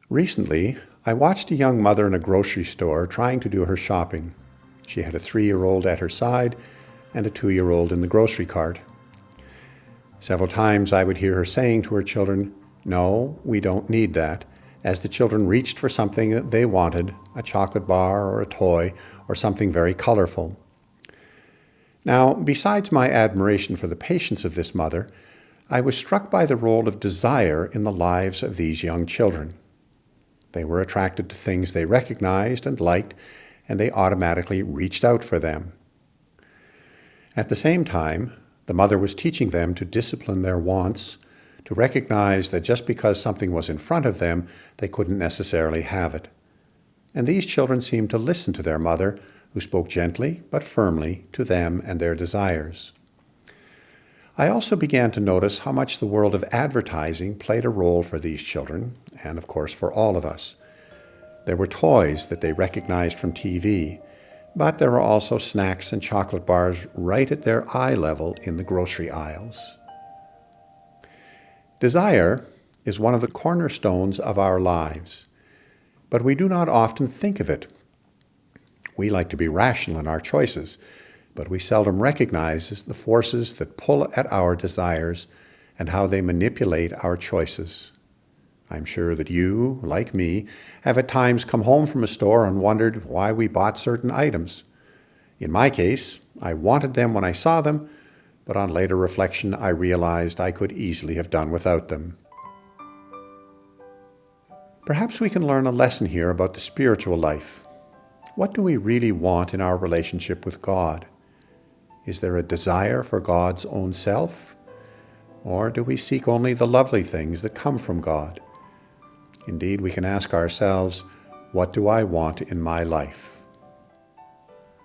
Recently, I watched a young mother in a grocery store trying to do her shopping. She had a 3-year-old at her side and a 2-year-old in the grocery cart. Several times I would hear her saying to her children, "No, we don't need that," as the children reached for something that they wanted, a chocolate bar or a toy or something very colorful. Now, besides my admiration for the patience of this mother, I was struck by the role of desire in the lives of these young children. They were attracted to things they recognized and liked, and they automatically reached out for them. At the same time, the mother was teaching them to discipline their wants, to recognize that just because something was in front of them, they couldn't necessarily have it. And these children seemed to listen to their mother, who spoke gently but firmly to them and their desires. I also began to notice how much the world of advertising played a role for these children, and of course for all of us. There were toys that they recognized from TV, but there were also snacks and chocolate bars right at their eye level in the grocery aisles. Desire is one of the cornerstones of our lives, but we do not often think of it. We like to be rational in our choices, but we seldom recognize the forces that pull at our desires and how they manipulate our choices. I'm sure that you, like me, have at times come home from a store and wondered why we bought certain items. In my case, I wanted them when I saw them, but on later reflection I realized I could easily have done without them. Perhaps we can learn a lesson here about the spiritual life. What do we really want in our relationship with God? Is there a desire for God's own self? Or do we seek only the lovely things that come from God? Indeed, we can ask ourselves, what do I want in my life?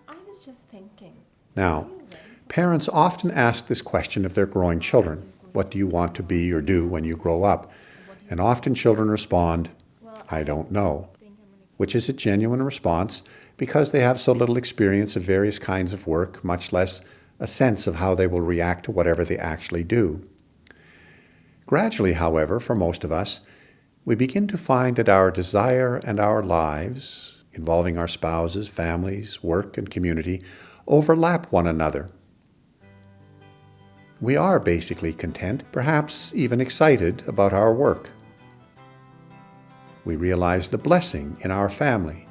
I was just thinking. Now, parents often ask this question of their growing children. What do you want to be or do when you grow up? And often children respond, I don't know, which is a genuine response because they have so little experience of various kinds of work, much less a sense of how they will react to whatever they actually do. Gradually, however, for most of us, we begin to find that our desire and our lives, involving our spouses, families, work, and community, overlap one another. We are basically content, perhaps even excited about our work. We realize the blessing in our family.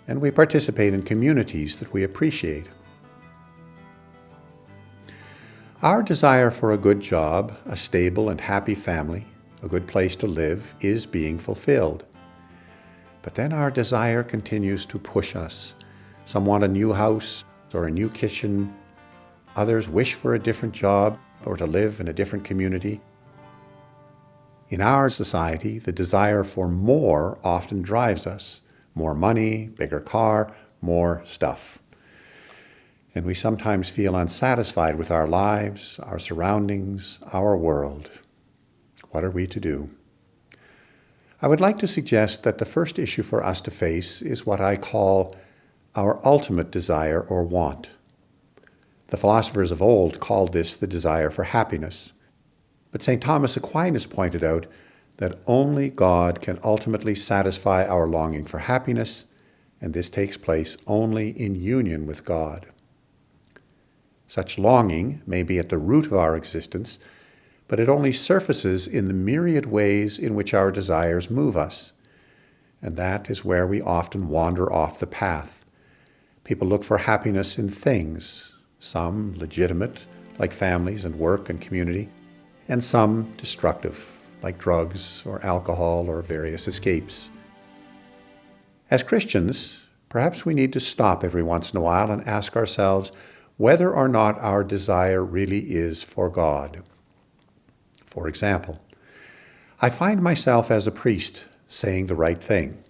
And we participate in communities that we appreciate. Our desire for a good job, a stable and happy family, a good place to live, is being fulfilled. But then our desire continues to push us. Some want a new house or a new kitchen. Others wish for a different job or to live in a different community. In our society, the desire for more often drives us. More money, bigger car, more stuff. And we sometimes feel unsatisfied with our lives, our surroundings, our world. What are we to do? I would like to suggest that the first issue for us to face is what I call our ultimate desire or want. The philosophers of old called this the desire for happiness. But St. Thomas Aquinas pointed out that only God can ultimately satisfy our longing for happiness, and this takes place only in union with God. Such longing may be at the root of our existence, but it only surfaces in the myriad ways in which our desires move us, and that is where we often wander off the path. People look for happiness in things, some legitimate, like families and work and community, and some destructive, like drugs or alcohol or various escapes. As Christians, perhaps we need to stop every once in a while and ask ourselves whether or not our desire really is for God. For example, I find myself as a priest saying the right thing.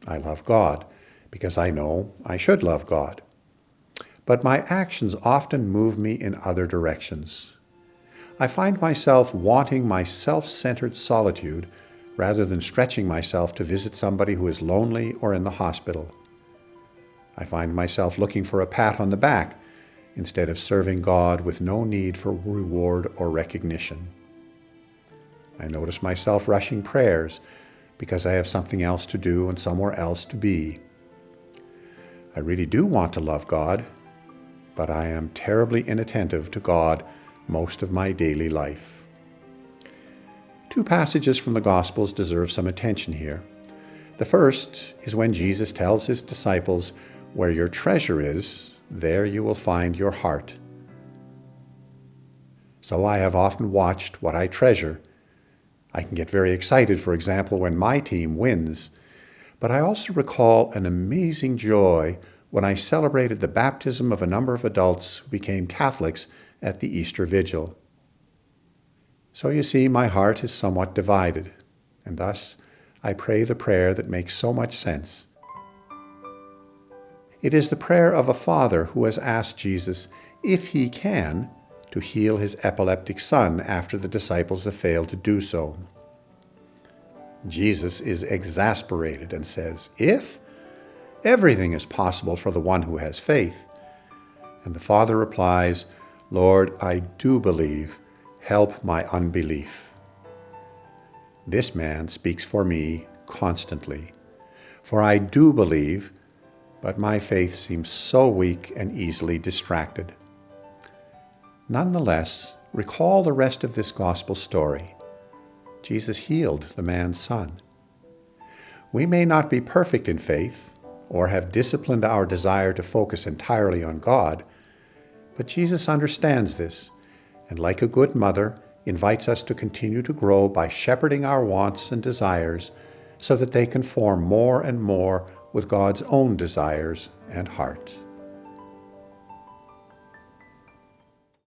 I love God because I know I should love God. But my actions often move me in other directions. I find myself wanting my self-centered solitude rather than stretching myself to visit somebody who is lonely or in the hospital. I find myself looking for a pat on the back instead of serving God with no need for reward or recognition. I notice myself rushing prayers because I have something else to do and somewhere else to be. I really do want to love God, but I am terribly inattentive to God most of my daily life. Two passages from the Gospels deserve some attention here. The first is when Jesus tells his disciples, "Where your treasure is, there you will find your heart." So I have often watched what I treasure. I can get very excited, for example, when my team wins, but I also recall an amazing joy when I celebrated the baptism of a number of adults who became Catholics at the Easter Vigil. So you see, my heart is somewhat divided, and thus I pray the prayer that makes so much sense. It is the prayer of a father who has asked Jesus, if he can, to heal his epileptic son after the disciples have failed to do so. Jesus is exasperated and says, "If? Everything is possible for the one who has faith." And the father replies, "Lord, I do believe. Help my unbelief." This man speaks for me constantly, for I do believe, but my faith seems so weak and easily distracted. Nonetheless, recall the rest of this gospel story. Jesus healed the man's son. We may not be perfect in faith or have disciplined our desire to focus entirely on God, but Jesus understands this, and like a good mother, invites us to continue to grow by shepherding our wants and desires so that they conform more and more with God's own desires and heart.